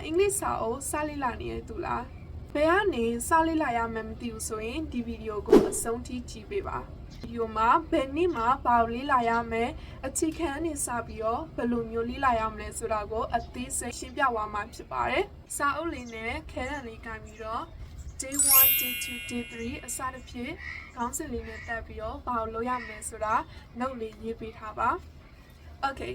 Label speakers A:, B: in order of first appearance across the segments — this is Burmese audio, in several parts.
A: င်္ဂလိပ်စာကိုစလေ့လာနေတဲ့သူလားဘယ်ကနေစလေ့လာရမှန်းမသိဘူးဆိုရင်ဒီဗီဒီယိုကိုအဆုံးထိကြည့်ပေးပါဗီဒီယိုမှာဘယ်နည်းမှာဘာကိုလေ့လာရမလဲအခြေခံအနေစပြီးတော့ဘယ်လိုမျိုးလေ့လာရမလဲဆိုတာကိုအသေးစိတ်ရှင်းပြသွားမှာဖြစ်ပါတယ်စာအုပ်လေးနဲ့ခဲတံလေးကင်ပြီးတော့ day 1 day 2 day 3အစတစ်ဖြစ်ခေါင်းစဉ်လေးနဲ့တက်ပြီးတော့ဘာကိုလုပ်ရမလဲဆိုတာ note လေးရေးပေးထားပါ Okay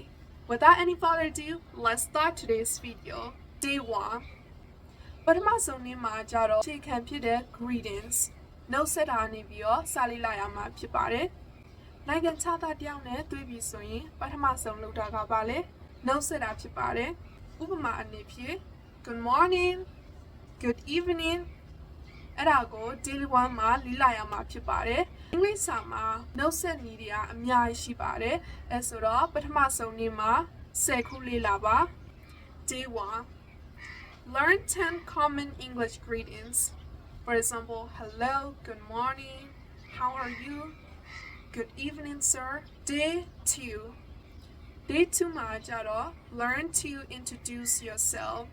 A: without any further ado let's start today's video day 1ပထမဆုံးနေ့မှာကြတော့အခြေခံဖြစ်တဲ့ greetings နှုတ်ဆက်တာနေပြီးတော့စာလေးလာရမှာဖြစ်ပါတယ်နိုင်ငံခြားသားတယောက်နဲ့တွေ့ပြီဆိုရင်ပထမဆုံးလုပ်တာကပါလေနှုတ်ဆက်တာဖြစ်ပါတယ်ဥပမာအနေဖြင့် good morning good evening အဲ့ဒါကို daily 1မှာလေ့လာရမှာဖြစ်ပါတယ်အင်္ဂလိပ်စာမှာနှုတ်ဆက်နည်းတွေကအများကြီးရှိပါတယ်အဲဆိုတော့ပထမဆုံးနေ့မှာ10ခုလေ့လာပါ day 1 learn 10 common English greetings for example hello good morning how are you good evening sir day 2 day 2မှာကြတော့ learn to introduce yourself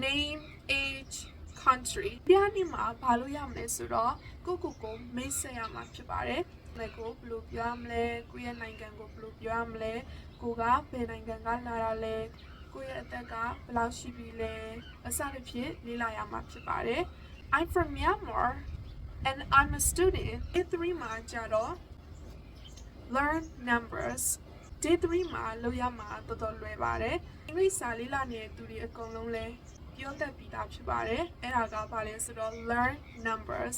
A: name age country ဒီနေ့မှာဘာလို့ရမလဲဆိုတော့ကိုမိတ်ဆက်ရမှာဖြစ်ပါတယ်။လက်ကိုဘယ်လိုပြောရမလဲကိုယ့်ရဲ့နိုင်ငံကိုဘယ်လိုပြောရမလဲကိုကဘယ်နိုင်ငံကလာတာလဲကိုယ့်ရဲ့အသက်ကဘယ်လောက်ရှိပြီလဲအစတစ်ဖြစ်လေ့လာရမှာဖြစ်ပါတယ်။ I'm from Myanmar and I'm a student. Day 3မှာကြတော့ learn numbers day 3မှာလုပ်ရမှာတော်တော်လွယ်ပါတယ်။အင်္ဂလိပ်စာလေ့လာနေတဲ့သူတွေအကုန်လုံးလဲပြောတတ်ပြီးသားဖြစ်ပါတယ်အဲ့ဒါကဘာလဲဆိုတော့ learn numbers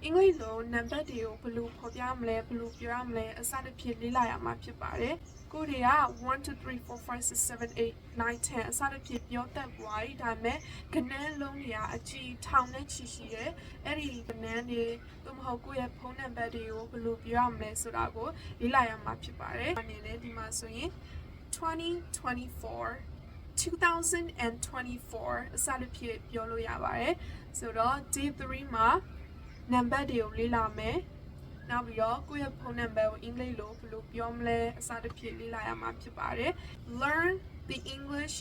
A: အင်္ဂလိပ်လိုနံပါတ်တွေကိုဘယ်လိုဖော်ပြမလဲဘယ်လိုပြောရမလဲအစတစ်ဖြစ်လေ့လာရမှာဖြစ်ပါတယ်ကိုတွေက1 2 3 4 5 6 7 8 9 10အစတစ်ဖြစ်ပြောတတ်သွားပြီဒါပေမဲ့ကဏ္ဍလုံးတွေကအကြည့်ထောင်နဲ့ချီရှိတယ်အဲ့ဒီကဏ္ဍတွေသို့မဟုတ်ကိုယ့်ရဲ့ဖုန်းနံပါတ်တွေကိုဘယ်လိုပြောရမလဲဆိုတာကိုလေ့လာရမှာဖြစ်ပါတယ်အနေနဲ့ဒီမှာဆိုရင်2024 2024အစတစ်ဖြစ်ပြောလို့ရပါတယ်ဆိုတော့ day 3မှာနံပါတ်တွေကိုလေ့လာမယ်နောက်ပြီးတော့ကိုယ့်ရဲ့ဖုန်းနံပါတ်ကိုအင်္ဂလိပ်လိုဘယ်လိုပြောမလဲအစတစ်ဖြစ်လေ့လာရမှာဖြစ်ပါတယ် learn the English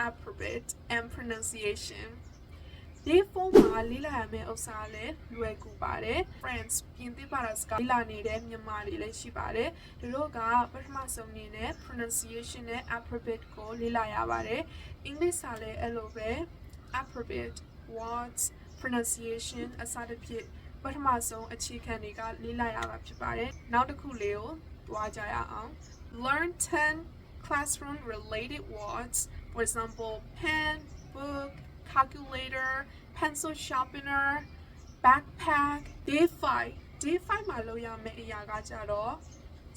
A: alphabet and pronunciation day 4မှာလေ့လာရမယ့်ဥစ္စာလည်းလွယ်ကူပါတယ် friends ပြင်သစ်ဘာသာစကားလေ့လာနေတဲ့မြန်မာတွေလည်းရှိပါတယ်သူတို့ကပထမဆုံးအနေနဲ့ pronunciation နဲ့ alphabet ကိုလေ့လာရပါတယ်အင်္ဂလိပ်စာလည်းအဲ့လိုပဲ alphabet words pronunciation အစတစ်ဖြစ်ပထမဆုံးအခြေခံတွေကလေ့လာရမှာဖြစ်ပါတယ်နောက်တစ်ခုလေးကိုသွားကြရအောင် learn 10 classroom related words for example pen book calculator pencil sharpener backpack day 5မှာလုပ်ရမယ့်အရာကကြတော့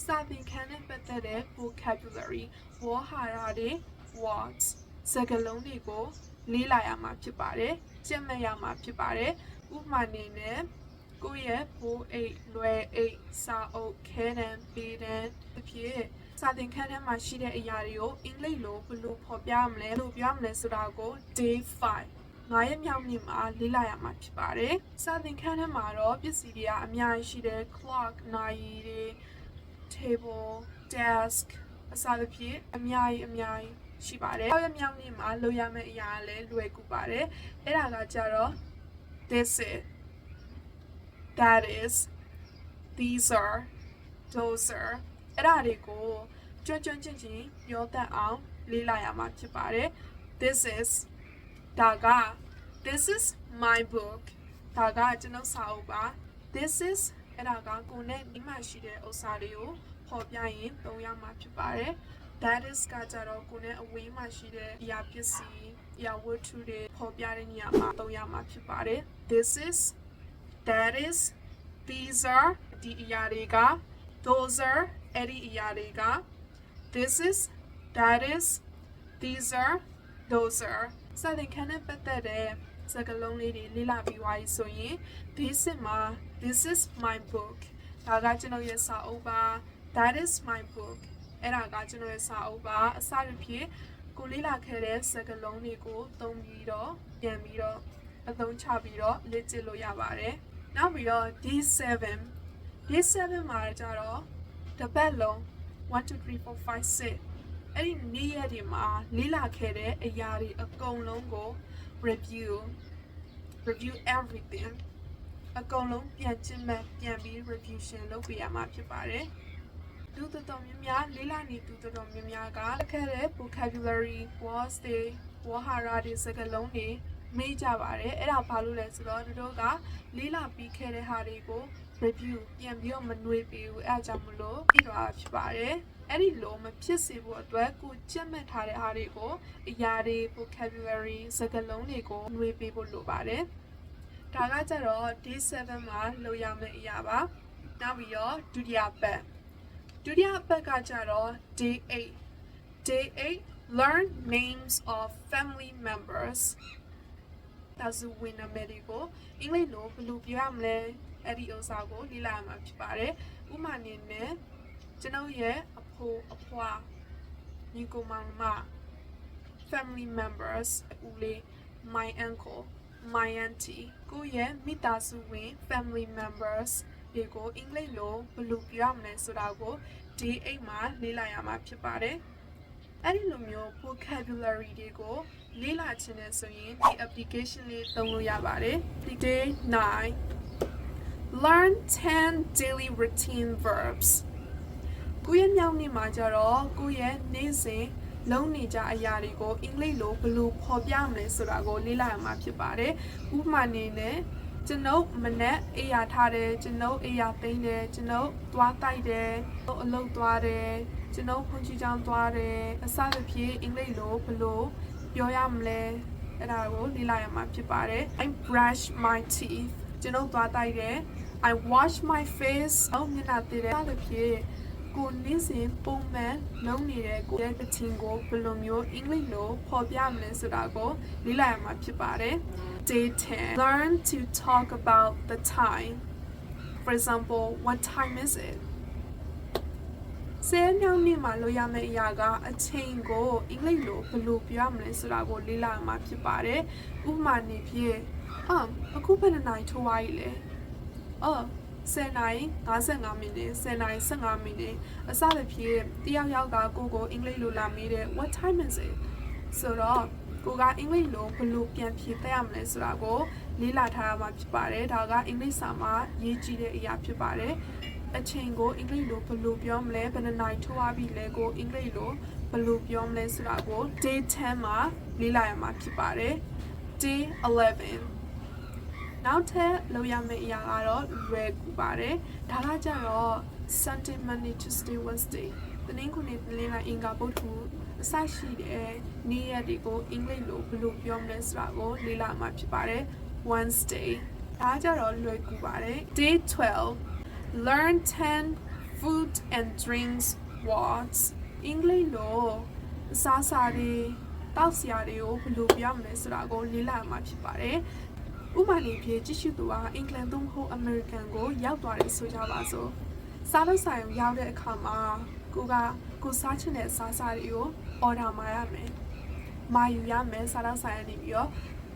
A: စာသင်ခန်းနဲ့ပတ်သက်တဲ့ vocabulary ဝေါ်ဟာရတွေ words စကားလုံးတွေကိုလေ့လာရမှာဖြစ်ပါတယ်ကျင့်မှတ်ရမှာဖြစ်ပါတယ်ဥပမာအနေနဲ့ကိုယ့်ရဲ့ဘိုးအိတ်လွယ်အိတ်စာအုပ်ခဲတံပေတံအဖြစ်စာသင်ခန်းထဲမှာရှိတဲ့အရာတွေကိုအင်္ဂလိပ်လိုဘယ်လိုဖော်ပြမလဲဘယ်လိုပြောမလဲဆိုတာကို day 5 9ရက်မြောက်နေ့မှာလေ့လာရမှာဖြစ်ပါတယ်စာသင်ခန်းထဲမှာတော့ပစ္စည်းတွေကအများကြီးရှိတယ် clock နိုင်တွေ table desk အစသဖြင့်အများကြီးရှိပါတယ်6ရက်မြောက်နေ့မှာလုပ်ရမယ့်အရာလည်းလွယ်ကူပါတယ်အဲ့ဒါကကြတော့ this is that is these are those are အဲ့ဒါတွေကိုကျွမ်းကျင်ပြောတတ်အောင်လေ့လာရမှာဖြစ်ပါတယ် this is ဒါက this is my book ဒါကကျွန်တော်စာအုပ်ပါ this is အဲ့ဒါကကိုယ်နဲ့ဒီမှာရှိတဲ့ဥစ္စာတွေကိုဖော်ပြရင်သုံးရမှာဖြစ်ပါတယ် that is ကကြတော့ကိုယ်နဲ့အဝေးမှာရှိတဲ့အရာပစ္စည်းအရာဝတ္ထုတွေဖော်ပြတဲ့နေရာမှာသုံးရမှာဖြစ်ပါတယ် this is that is these are ဒီအရာတွေက those are အဲ့ဒီအရာတွေက this is that is these are those are စာသင်ခန်းနဲ့ပတ်သက်တဲ့စကားလုံးလေးတွေလေ့လာပြီးသွားပြီဆိုရင် basic မှာ this is my book ဒါကကျွန်တော်ရဲ့စာအုပ်ပါ that is my book အဲ့ဒါကကျွန်တော်ရဲ့စာအုပ်ပါအစတစ်ဖြစ်ကိုလေ့လာခဲ့တဲ့စကားလုံးတွေကိုသုံးပြီးတော့ပြန်ပြီးတော့အသုံးချပြီးတော့လေ့ကျင့်လို့ရပါတယ်နောက်ပြီးတော့ day 7 မှာကြတော့တစ်ပတ်လုံး1 2 3 4 5 6 အဲ့ဒီနေ့ရက်တွေမှာလေ့လာခဲ့တဲ့အရာတွေအကုန်လုံးကို review everything အကုန်လုံးပြန်ကြည့်မှပြန်ပြီး revision လုပ်ပြရမှာဖြစ်ပါတယ်သူတော်တော်များများလေ့လာနေသူတော်တော်များများကလက်ခဲ့တဲ့ vocabulary words တွေဝါဟာရတွေစကားလုံးတွေမေးကြပါတယ်အဲ့ဒါဘာလို့လဲဆိုတော့တို့ကလေ့လာပြီးခဲ့တဲ့ဟာတွေကို review ပြန်ပြီးတော့မနှွေးပေးဘူးအဲ့ဒါကြောင့်မလို့ပြီးတော့ဖြစ်ပါတယ်အဲ့ဒီလိုမဖြစ်စေဖို့အတွက်ကိုကြက်မှတ်ထားတဲ့ဟာတွေကိုအရာတွေ vocabulary စကားလုံးတွေကိုနှွေးပေးဖို့လိုပါတယ်ဒါကကြတော့ day 7မှာလုပ်ရမယ့်အရာပါနောက်ပြီးတော့ဒုတိယပတ်ကကြတော့ day 8 learn names of family members ဒါဆိုဝင်နာမည်တွေကိုအင်္ဂလိပ်လိုဘယ်လိုပြောရမလဲအဲ့ဒီဥစ္စာကိုလေ့လာမှာဖြစ်ပါတယ်ဥပမာအနေနဲ့ကျွန်တော်ရဲ့အဖိုးအဖွားညီကိုမောင်မ family members ဦးလေး my uncle my auntie ကိုရဲ့မိသားစုဝင် family members တွေကိုအင်္ဂလိပ်လိုဘယ်လိုပြောရမလဲဆိုတာကို day 8မှာလေ့လာရမှာဖြစ်ပါတယ်အဲ့ဒီလိုမျိုး vocabulary တွေကိုလေ့လာခြင်းနဲ့ဆိုရင်ဒီ application လေးသုံးလို့ရပါတယ် day 9 learn 10 daily routine verbs ကိုရဲ့မြောက်နေ့မှာကြတော့ကိုရဲ့နေ့စဉ်လုံးနေကြအရာတွေကိုအင်္ဂလိပ်လိုဘယ်လိုဖော်ပြမလဲဆိုတာကိုလေ့လာရမှာဖြစ်ပါတယ်ဥပမာအနေနဲ့ကျွန်ုပ်မနေ့အေးရထားတယ်ကျွန်ုပ်အေးရသိမ်းတယ်ကျွန်ုပ်သွားတိုက်တယ်အလုပ်သွားတယ်ကျွန်ုပ်ဖွင့်ချီချောင်းသွားတယ်အစသဖြင့်အင်္ဂလိပ်လိုဘယ်လိုပြောရမလဲအဲ့ဒါကိုလေ့လာရမှာဖြစ်ပါတယ် I brush my teeth ကျွန်ုပ်သွားတိုက်တယ် I wash my face မျက်နှာတည်တယ်အဲ့ဒါဖြစ်ကိုနေ့စဉ်ပုံမှန်လုပ်နေတဲ့ကိုရဲ့ routine ကိုဘယ်လိုမျိုးအင်္ဂလိပ်လိုဖော်ပြမလဲဆိုတာကိုလေ့လာရမှာဖြစ်ပါတယ် Day 10 learn to talk about the time for example what time is it ဆယ်မြောက်နေ့မှာလုပ်ရမယ့်အရာကအချိန်ကိုအင်္ဂလိပ်လိုဘယ်လိုပြောရမလဲဆိုတာကိုလေ့လာရမှာဖြစ်ပါတယ်ဥပမာအနေဖြင့်အခုဘယ်နှစ်နာရီထိုးသွားပြီလဲ10နာရီ55မိနစ်10နာရီ15မိနစ်အစသဖြင့်တယောက်ယောက်ကကိုကိုအင်္ဂလိပ်လိုလာမေးတယ် what time is it ဆိုတော့ကိုကအင်္ဂလိပ်လိုဘယ်လိုပြန်ဖြေတတ်ရမလဲဆိုတာကိုလေ့လာထားရမှာဖြစ်ပါတယ်ဒါကအင်္ဂလိပ်စာမှာရေးကြည့်တဲ့အရာဖြစ်ပါတယ်အချိန်ကိုအင်္ဂလိပ်လိုဘယ်လိုပြောမလဲဘယ်နှစ်နာရီထိုးသွားပြီလဲကိုအင်္ဂလိပ်လိုဘယ်လိုပြောမလဲဆိုတာကို day 10မှာလေ့လာရမှာဖြစ်ပါတယ် day 11နောက်ထပ်လုပ်ရမယ့်အရာကတော့လွယ်ကူပါတယ်ဒါကကြတော့ Sunday Monday Tuesday Wednesday တနင်္ဂနွေနေ့အင်္ဂါဗုဒ္ဓအစရှိတဲ့နေ့ရက်တွေကိုအင်္ဂလိပ်လိုဘယ်လိုပြောမလဲဆိုတာကိုလေ့လာမှာဖြစ်ပါတယ် Wednesday ဒါကြတော့လွယ်ကူပါတယ် Day 12 learn 10 food and drinks words အင်္ဂလိပ်လိုအစားအစာတွေတောက်စရာတွေကိုဘယ်လိုပြောမလဲဆိုတာကိုလေ့လာမှာဖြစ်ပါတယ်ဥပမာလေးဖြင့်ကြည့်ရှုသူကအင်္ဂလန်သို့မဟုတ်အမေရိကန်ကိုရောက်သွားတယ်ဆိုကြပါစို့စားလို့ဆိုင်ရောက်တဲ့အခါမှာကိုစားချင်တဲ့စားစာတွေကို order မှာရမယ်မာယူရမယ်စားတော့ဆိုင်နေပြီးတော့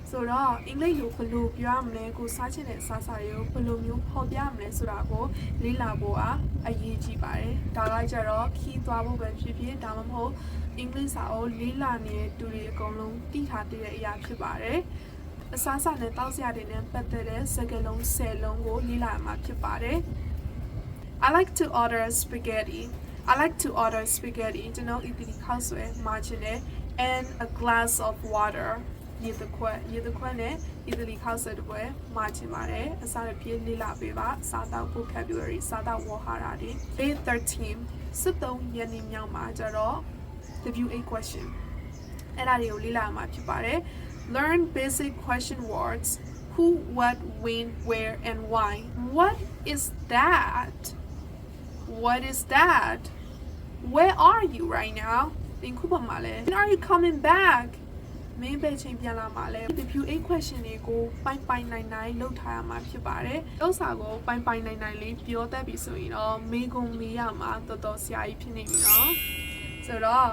A: ဆိုတော့အင်္ဂလိပ်လိုဘယ်လိုပြောရမလဲကိုစားချင်တဲ့စားစာတွေကိုဘယ်လိုမျိုးဖော်ပြမလဲဆိုတာကိုလေ့လာဖို့အရေးကြီးပါတယ်ဒါကကြတော့ခီးသွားဖို့ပဲဖြစ်ဖြစ်ဒါမှမဟုတ်အင်္ဂလိပ်စာကိုလေ့လာနေတဲ့သူတွေအကုန်လုံးသိထားတဲ့အရာဖြစ်ပါတယ်အစားအစာနဲ့တောက်စရာတွေနဲ့ပတ်သက်တဲ့စကားလုံး10လုံးကိုလေ့လာမှာဖြစ်ပါတယ် I like to order spaghetti ကျွန်တော်အီတလီခောက်ဆွဲမှာချင်တယ် and a glass of water ရေတခွက်နဲ့အီတလီခောက်ဆွဲတစ်ပွဲမှာချင်ပါတယ်အစားအဖြစ်လေ့လာပေးပါစားတောက် vocabulary စားတောက်ဝါဟာရတွေ Day 13 73ရက်နေ့မြောက်မှာကျတော့ WA question အဲ့ဒါတွေကိုလေ့လာမှာဖြစ်ပါတယ် Learn basic question words who, what, when, where, and why. What is that? Where are you right now? When are you coming back? Maybe champion la male. The few 8 question တွေကိုပိုင်းနိုင်လောက်ထားရမှာဖြစ်ပါတယ်။ဥစ္စာကိုပိုင်းနိုင်လေးပြောတတ်ပြီဆိုရင်တော့မေးခွန်းမေးရမှာတော်တော်ဆရာကြီးဖြစ်နေပြီနော်။ဆိုတော့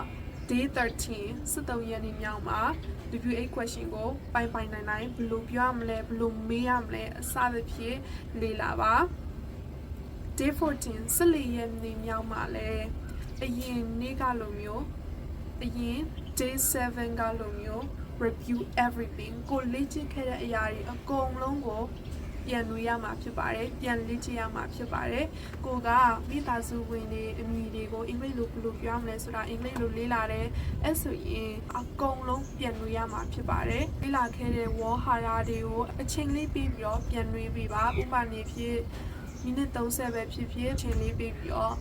A: Day 13 73ရက်နေ့မြောက်မှာ WA question ကိုပိုင်းနိုင်ဘယ်လိုပြောရမလဲဘယ်လိုမေးရမလဲအစသဖြင့်လေ့လာပါ Day 14 14ရက်နေ့မြောက်မှာလဲအရင်နေ့ကလိုမျိုး အရင် day 7 ကလိုမျိုး review everything ကိုလေ့ကျင့်ခဲ့တဲ့အရာတွေအကုန်လုံးကိုပြန်လို့ရမှာဖြစ်ပါတယ်ပြန်လေ့ကျင့်ရမှာဖြစ်ပါတယ်ကိုကမိသားစုဝင်တွေအမိတွေကိုအင်္ဂလိပ်လိုဘယ်လိုပြောမလဲဆိုတာအင်္ဂလိပ်လိုလေ့လာတယ်အဲ့ဆိုရင်အကုန်လုံးပြန်လို့ရမှာဖြစ်ပါတယ်လေ့လာခဲ့တဲ့ဝေါ်ဟာရတွေကိုအချိန်လေးပြီးပြီးတော့ပြန်နှွေးပေးပါဥပမာဖြစ်မိနစ်30ပဲဖြစ်ဖြစ်အချိန်လေးပြီးပြီးတော့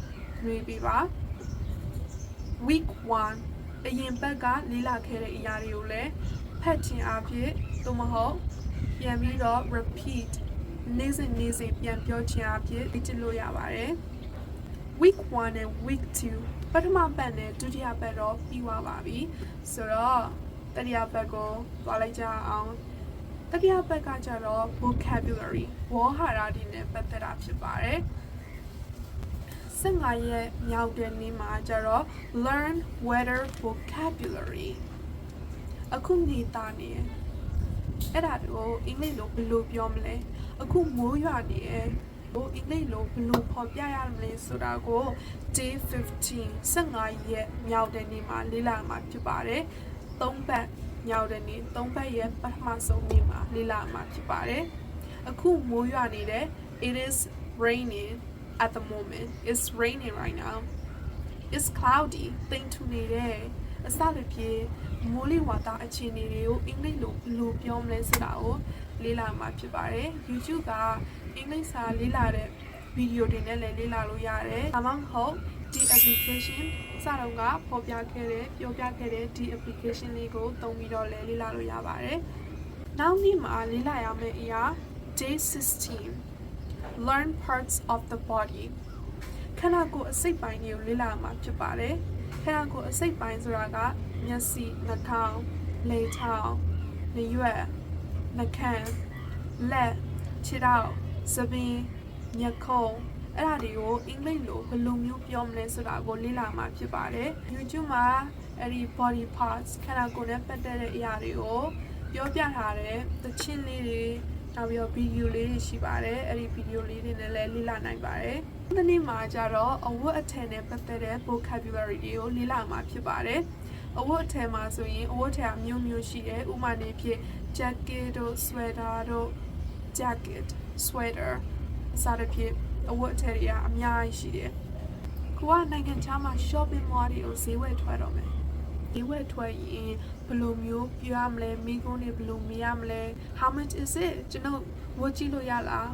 A: နှွေးပေးပါ week 1အရင်ဘက်ကလေ့လာခဲ့တဲ့အရာတွေကိုလည်းဖတ်ခြင်းအဖြစ်သို့မဟုတ်ပြန်ပြီးတော့ repeat နေ့စဉ်ပြန်ပြောခြင်းအဖြစ်လေ့ကျင့်လို့ရပါတယ် week 1 and week 2ပထမပတ်နဲ့ဒုတိယပတ်တော့ပြီးသွားပါပြီဆိုတော့တတိယပတ်ကိုသွားလိုက်ကြအောင်တတိယပတ်ကကြတော့ vocabulary ဝေါ်ဟာရတွေနဲ့ပတ်သက်တာဖြစ်ပါတယ်15ရက်မြောက်တဲ့နေ့မှာကျတော့ learn weather vocabulary အခုနေတာနေအဲ့ဒါကိုအင်္ဂလိပ်လိုဘယ်လိုပြောမလဲအခုမိုးရွာနေတယ်အင်္ဂလိပ်လိုဘယ်လိုဖော်ပြရမလဲဆိုတာကို day 15ရက်မြောက်တဲ့နေ့မှာလေ့လာမှာဖြစ်ပါတယ်3ပတ်မြောက်တဲ့နေ့3ပတ်ရဲ့ပထမဆုံးနေ့မှာလေ့လာမှာဖြစ်ပါတယ်အခုမိုးရွာနေတယ် it is raining at the moment it's raining right now it's cloudy တိမ်ထူနေတယ်အစတစ်ပြေမိုးလေဝသအခြေအနေတွေကိုအင်္ဂလိပ်လိုဘယ်လိုပြောမလဲဆိုတာကိုလေ့လာမှာဖြစ်ပါတယ် YouTube ကအင်္ဂလိပ်စာလေ့လာတဲ့ဗီဒီယိုတွေနဲ့လည်းလေ့လာလို့ရတယ်ဒါမှမဟုတ်ဒီ application စတော့ကဖော်ပြခဲ့တဲ့ပြောပြခဲ့တဲ့ဒီ application လေးကိုသုံးပြီးတော့လည်းလေ့လာလို့ရပါတယ်နောက်နေ့မှာလေ့လာရမယ့်အရာ day 16 learn parts of the body ခန္ဓာကိုယ်အစိတ်ပိုင်းတွေကိုလေ့လာမှာဖြစ်ပါတယ်ခန္ဓာကိုယ်အစိတ်ပိုင်းဆိုတာကမျက်စိနှာခေါင်းလေထောင်နှာရွက်နှာခမ်းလက်ခြေထောက်စပင်းမျက်ခုံးအဲ့ဒါတွေကိုအင်္ဂလိပ်လိုဘယ်လိုမျိုးပြောမလဲဆိုတာကိုလေ့လာမှာဖြစ်ပါတယ် YouTube မှာအဲ့ဒီ body parts ခန္ဓာကိုယ်နဲ့ပတ်သက်တဲ့အရာတွေကိုပြောပြထားတဲ့သချင်းလေးတွေနောက်ပြီးတော့ဗီဒီယိုလေးတွေရှိပါတယ်အဲ့ဒီဗီဒီယိုလေးတွေနဲ့လည်းလေ့လာနိုင်ပါတယ်ဒီနေ့မှာကျတော့အဝတ်အထည်နဲ့ပတ်သက်တဲ့ vocabulary တွေကိုလေ့လာမှာဖြစ်ပါတယ်အဝတ်အထည်မှာဆိုရင်အဝတ်အထည်အမျိုးမျိုးရှိတယ်ဥပမာနေဖြစ် jacket တို့ sweater တို့ jacket sweater စသဖြင့်အဝတ်အထည်တွေကအများကြီးရှိတယ်ကိုကနိုင်ငံခြားမှာ shopping mall တွေကိုဈေးဝယ်ထွက်တော့မယ်ဈေးဝယ်ထွက်ရင်ဘယ်လိုမျိုးပြောရမလဲမိကုန်းတွေဘယ်လိုမရမလဲ how much is it ကျွန်တော်ဝတ်ကြည့်လို့ရလား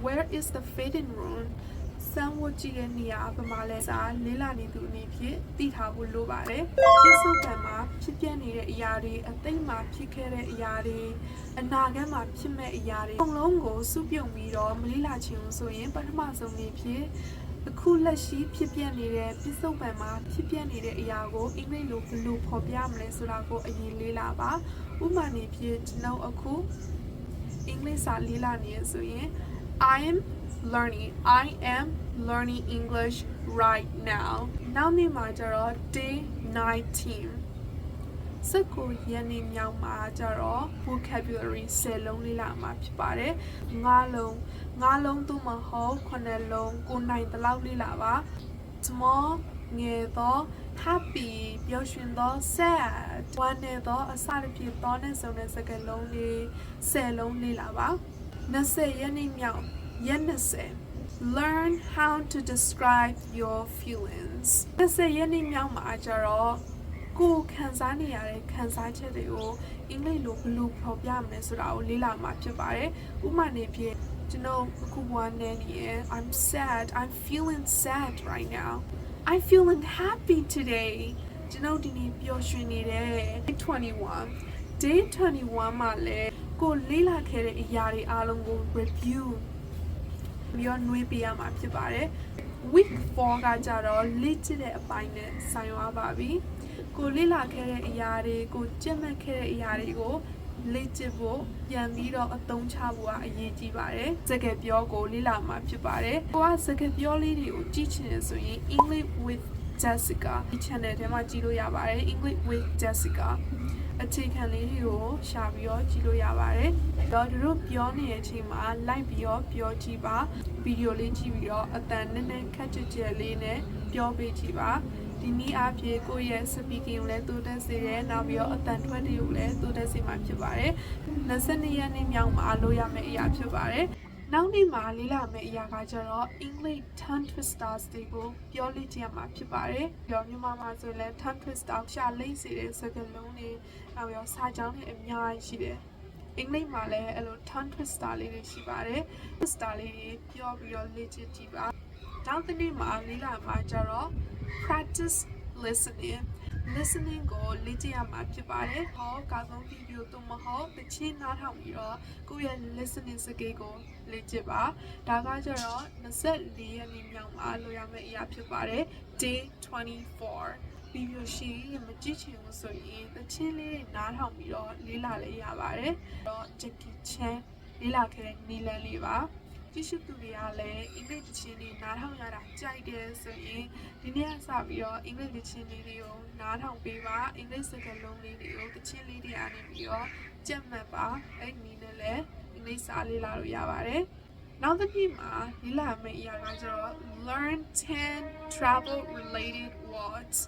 A: where is the fitting room စမ်းဝတ်ကြည့်တဲ့နေရာဘယ်မှာလဲစာလေးလာနေသူအနေဖြင့်သိထားဖို့လိုပါတယ်ဒီစုံကံမှာဖြစ်ပျက်နေတဲ့အရာတွေအသိမှာဖြစ်ခဲ့တဲ့အရာတွေအနာဂတ်မှာဖြစ်မဲ့အရာတွေအကုန်လုံးကိုစုပြုံပြီးတော့မလေးလာခြင်းဆိုရင်ပထမဆုံးနေဖြစ်အခုလက်ရှိဖြစ်ပျက်နေတဲ့ပြစ္ဆုတ်ပံမှာဖြစ်ပျက်နေတဲ့အရာကိုအင်္ဂလိပ်လိုဘယ်လိုဖော်ပြမလဲဆိုတာကိုအရင်လေးလာပါဥပမာနေဖြစ်ကျွန်တော်အခုအင်္ဂလိပ်စာလေးလာနေရဆိုရင် I am learning English right now နောက်နေ့မှာကျတော့ day 19စကူရန်နေမြောက်မှာကျတော့ vocabulary 10လုံးလေးလာမှာဖြစ်ပါတယ်9လုံးသို့မဟုတ်9လုံးကိုနိုင်တလောက်လေးလာပါ small ငယ်သော happy ပျော်ရွှင်သော sad ဝမ်းနည်းသောအစတစ်ဖြစ်သောနဲ့စုံတဲ့စကားလုံးလေး10လုံးလေးလာပါ20ရက်နေ့မြောက်ရက်20 learn how to describe your feelings 20ရက်နေ့မြောက်မှာကျတော့ကိုခံစားနေရတဲ့ခံစားချက်တွေကိုအင်္ဂလိပ်လိုဘယ်လိုဖော်ပြမလဲဆိုတာကိုလေ့လာမှာဖြစ်ပါတယ်ဥပမာနေဖြင့်ကျွန်တော်အခုဝမ်းနည်းနေရ I'm sad I'm feeling sad right now I'm feeling happy today ကျွန်တော်ဒီနေ့ပျော်ရွှင်နေတယ် day 21မှာလဲကိုလေ့လာခဲ့တဲ့အရာတွေအားလုံးကို review ပြီးတော့နှွေးပေးရမှာဖြစ်ပါတယ် week 4ကကြတော့လေ့ကျင့်တဲ့အပိုင်းနဲ့ဆိုင်သွားပါပြီကိုလေ့လာခဲ့တဲ့အရာတွေကိုကြက်မှတ်ခဲ့တဲ့အရာတွေကိုလေ့ကျင့်ဖို့ပြန်ပြီးတော့အသုံးချဖို့ကအရေးကြီးပါတယ်စကားပြောကိုလေ့လာမှာဖြစ်ပါတယ်ကိုကစကားပြောလေးတွေကိုကြည့်ချင်တယ်ဆိုရင် English with Jessica ဒီ channel ထဲမှာကြည့်လို့ရပါတယ် English with Jessica အခြေခံလေးတွေကိုရှာပြီးတော့ကြည့်လို့ရပါတယ်တော့တို့ပြောနေတဲ့အချိန်မှာ like ပြီးတော့ပြောကြည့်ပါဗီဒီယိုလေးကြည့်ပြီးတော့အတန်နည်းနည်းခက်ကြက်ကြက်လေးနဲ့ပြောပေးကြည့်ပါ ဒီနည်းအားဖြင့်ကိုယ့်ရဲ့ speaking ကိုလည်းတိုးတက်စေတယ်နောက်ပြီးတော့အသံထွက်တွေကိုလည်းတိုးတက်စေမှာဖြစ်ပါတယ်22ရက်နေ့မြောက်မှာလုပ်ရမယ့်အရာဖြစ်ပါတယ်နောက်နေ့မှာလေ့လာမယ့်အရာကကျတော့ English tongue twisters တွေကိုပြောလေ့ကျင့်ရမှာဖြစ်ပါတယ်ပြောမြန်မာမှာဆိုရင်လည်း tongue twister ရှာလိမ့်စေတဲ့စကားလုံးတွေနောက်ပြီးတော့စာကြောင်းတွေအများကြီးရှိတယ်အင်္ဂလိပ်မှာလည်းအဲ့လို tongue twister လေးတွေရှိပါတယ် twister လေးတွေပြောပြီးတော့လေ့ကျင့်ကြည့်ပါနောက်တစ်နေ့မှာလေ့လာမှာကျတော့ practice listening ကိုလေ့ကျင့်ရမှာဖြစ်ပါတယ်ဟောကာသုံးဗီဒီယိုတို့မဟုတ်တချင်းနားထောင်ပြီးတော့ကိုယ့်ရဲ့ listening skill ကိုလေ့ကျင့်ပါဒါကကျတော့24ရက်နေ့မြောက်မှာလုပ်ရမယ့်အရာဖြစ်ပါတယ် day 24ဗီဒီယိုရှိရင်မကြည့်ချင်ဘူးဆိုရင်တချင်းလေးတွေနားထောင်ပြီးတော့လေ့လာလည်းရပါတယ်တော့ Jackie Chan လေ့လာခဲ့တဲ့နည်းလမ်းလေးပါကြည့်ရှုသူတွေကလည်းအင်္ဂလိပ်တချင်းတွေနားထောင်ရတာကြိုက်တယ်ဆိုရင်ဒီနေ့ကစပြီးတော့အင်္ဂလိပ်တချင်းလေးတွေကိုနားထောင်ပေးပါအင်္ဂလိပ်စကားလုံးလေးတွေကိုတချင်းလေးတွေအားနေပြီးတော့ကြက်မှတ်ပါအဲ့ဒီနည်းနဲ့လည်းအင်္ဂလိပ်စာလေ့လာလို့ရပါတယ်နောက်တစ်နေ့မှာလေ့လာမယ့်အရာကကျတော့ learn 10 travel related words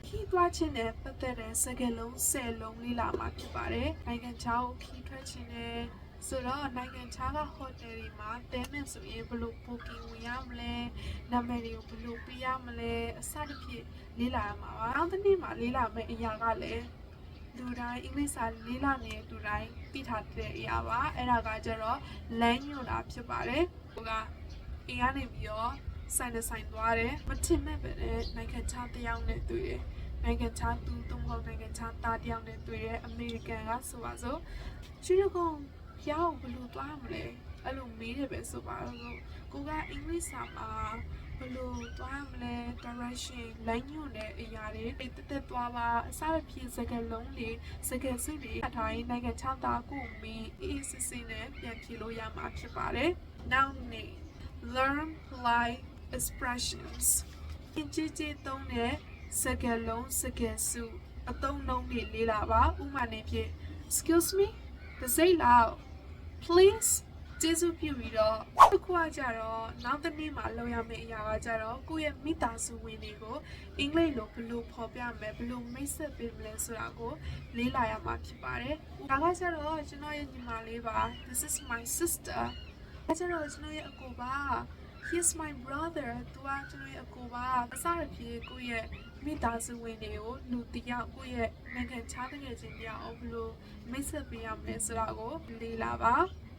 A: ခီးသွားခြင်းနဲ့ပတ်သက်တဲ့စကားလုံး10လုံးလေ့လာမှာဖြစ်ပါတယ်နိုင်ငံခြားကိုခီးထွက်ခြင်းနဲ့ဆိုတော့နိုင်ငံခြားကဟိုတယ်တွေမှာတဲမယ်ဆိုရင်ဘယ်လို booking ဝင်ရမလဲနာမည်တွေကိုဘယ်လိုပေးရမလဲအစတစ်ဖြစ်လေ့လာရမှာပါနောက်တစ်နေ့မှာလေ့လာမယ့်အရာကလည်းလူတိုင်းအင်္ဂလိပ်စာလေ့လာနေတဲ့လူတိုင်းသိထားတဲ့အရာပါအဲ့ဒါကကျတော့ language တာဖြစ်ပါတယ်ဟိုကအင်ကနေပြီးတော့ဆိုင်သွားတယ်မထင်မဲ့ပဲနဲ့နိုင်ငံခြားတယောက်နဲ့တွေ့တယ်နိုင်ငံခြားသူတို့မဟုတ်နိုင်ငံခြားသားတယောက်နဲ့တွေ့တယ်အမေရိကန်ကဆိုပါစို့ချီရကုန်းရောက်ဘယ်လိုသွားမလဲအဲ့လိုမေးတယ်ပဲဆိုပါတော့ကိုကအင်္ဂလိပ်စာမှာဘယ်လိုသွားမလဲ direction လမ်းညွှန်တဲ့အရာတွေတက်သွားပါအစဖြစ်စကားလုံးတွေစကားစုတွေအထားရင်နိုင်ငံခြားသားကိုမေးအေးစစ်စစ်နဲ့ပြန်ဖြေလို့ရမှာဖြစ်ပါတယ်နောက်နေ့ learn life expressions ကြည်သုံးတဲ့စကားလုံးစကားစုအသုံးနှုန်းတွေလေ့လာပါဥပမာနဲ့ဖြင့် excuse me တစိမ့်လောက် please ကျေးဇူးပြုပြီးတော့တစ်ခုကကြတော့နောက်တစ်နေ့မှာလုပ်ရမယ့်အရာကကြတော့ကိုယ့်ရဲ့မိသားစုဝင်တွေကိုအင်္ဂလိပ်လိုဘယ်လိုဖော်ပြမလဲဘယ်လိုမိတ်ဆက်ပေးမလဲဆိုတာကိုလေ့လာရမှာဖြစ်ပါတယ်။ဒါကကြတော့ကျွန်တော်ရဲ့ညီမလေးပါ This is my sister ဒါကြတော့ကျွန်တော်ရဲ့အကိုပါ He's my brother သူကကျွန်တော်ရဲ့အကိုပါအစရဖြစ်ကိုယ့်ရဲ့မိသားစုဝင်တွေကိုလူတယောက်ကိုယ့်ရဲ့နိုင်ငံခြားတကယ်ချင်းတရားအောင်ဘယ်လိုမိတ်ဆက်ပေးရမလဲဆိုတာကိုလေ့လာပါ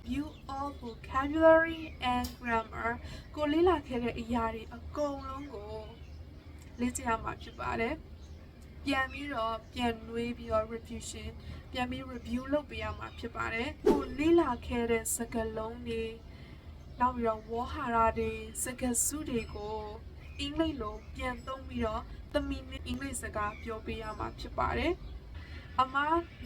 A: view all vocabulary and grammar ကိုလေ့လာခဲ့တဲ့အရာတွေအကုန်လုံးကိုလေ့ကျင့်ရမှာဖြစ်ပါတယ်ပြန်ပြီးတော့ပြန်နှွေးပြီးတော့ revision ပြန်ပြီး review လုပ်ပေးရမှာဖြစ်ပါတယ်ကိုလေ့လာခဲ့တဲ့စကားလုံးတွေနောက်ပြီးတော့ဝေါ်ဟာရတွေစကားစုတွေကိုအင်္ဂလိပ်လိုပြန်သုံးပြီးတော့သမီးနဲ့အင်္ဂလိပ်စကားပြောပေးရမှာဖြစ်ပါတယ်အမ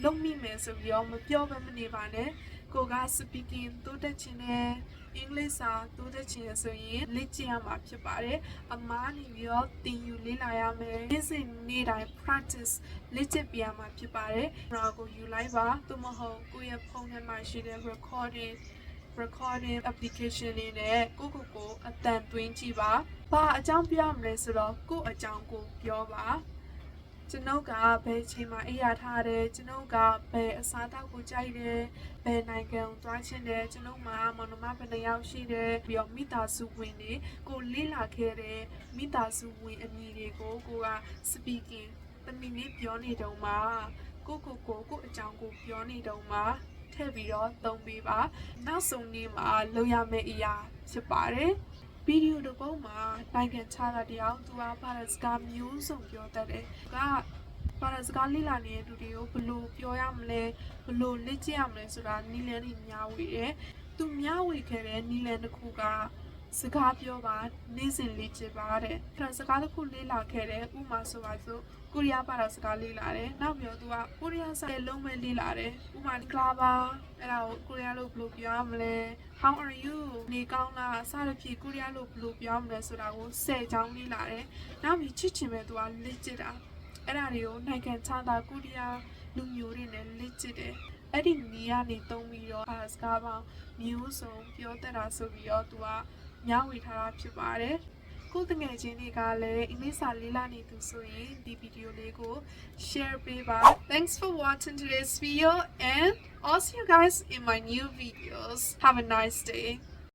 A: လုံးမိမယ်ဆိုပြီးတော့မပြောဘဲမနေပါနဲ့ကိုက speaking တိုးတက်ခြင်းနဲ့အင်္ဂလိပ်စာတိုးတက်ခြင်းဆိုရင်လေ့ကျင့်ရမှာဖြစ်ပါတယ်အမားနေပြီးတော့သင်ယူလေ့လာရမယ်နေ့စဉ်နေ့တိုင်း practice လေ့ကျင့်ပြရမှာဖြစ်ပါတယ်ဒါကိုယူလိုက်ပါသို့မဟုတ်ကိုယ့်ရဲ့ဖုန်းထဲမှာရှိတဲ့ recording application လေးနဲ့ကိုအတန်သွင်းကြည့်ပါဘာအကြောင်းပြောမလဲဆိုတော့ကိုအကြောင်းကိုပြောပါကျွန်ုပ်ကဘယ်ချိန်မှာအိပ်ရထားတယ်ကျွန်ုပ်ကဘယ်အစားအသောက်ကိုကြိုက်တယ်ဘယ်နိုင်ငံကိုသွားချင်တယ်ကျွန်ုပ်မှာမောင်နှမဘယ်နှယောက်ရှိတယ်ပြီးတော့မိသားစုဝင်တွေကိုလေ့လာခဲ့တဲ့မိသားစုဝင်အမည်တွေကိုကိုက speaking သမီးလေးပြောနေတုန်းမှာကိုအကြောင်းကိုပြောနေတုန်းမှာထည့်ပြီးတော့သုံးပေးပါနောက်ဆုံးနေ့မှာလုပ်ရမယ့်အရာဖြစ်ပါတယ်ဗီဒီယိုတစ်ပုဒ်မှာနိုင်ငံခြားသားတယောက်သူကဘာသာစကားမျိုးစုံပြောတတ်တယ်ကဘာသာစကားလေ့လာနေတဲ့လူတွေကိုဘယ်လိုပြောရမလဲဘယ်လိုလေ့ကျင့်ရမလဲဆိုတာနည်းလမ်းတွေမျှဝေတယ်သူမျှဝေခဲ့တဲ့နည်းလမ်းတစ်ခုကစကားပြောပါနေ့စဉ်လေ့ကျင့်ပါတဲ့ဒါစကားတစ်ခုလေ့လာခဲ့တယ်ဥပမာဆိုပါစို့ကိုရီးယားဘာသာစကားလေ့လာတယ်နောက်ပြီးတော့သူကကိုရီးယားစာလုံးပဲလေ့လာတယ်ဥပမာကလာပါအဲ့ဒါကိုကိုရီးယားလိုဘယ်လိုပြောရမလဲ How are you နေကောင်းလားစသဖြင့်ကိုရီးယားလိုဘယ်လိုပြောမလဲဆိုတာကို10ချောင်းလေ့လာတယ်နောက်ပြီးချစ်ချင်မဲ့သူကလေ့ကျင့်တာအဲ့ဒါတွေကိုနိုင်ငံခြားသားကိုရီးယားလူမျိုးတွေနဲ့လေ့ကျင့်တယ်အဲ့ဒီနေရာနေသုံးပြီးတော့စကားပေါင်းမျိုးစုံပြောတတ်တာဆိုပြီးတော့သူကမျှဝေထားတာဖြစ်ပါတယ် ကိုယ်တငယ်ချင်းတွေကလည်းအင်္ဂလိပ်စာလေ့လာနေသူဆိုရင်ဒီဗီဒီယိုလေးကို share ပေးပါ Thanks for watching today's video and I'll see you guys in my new videos. Have a nice day.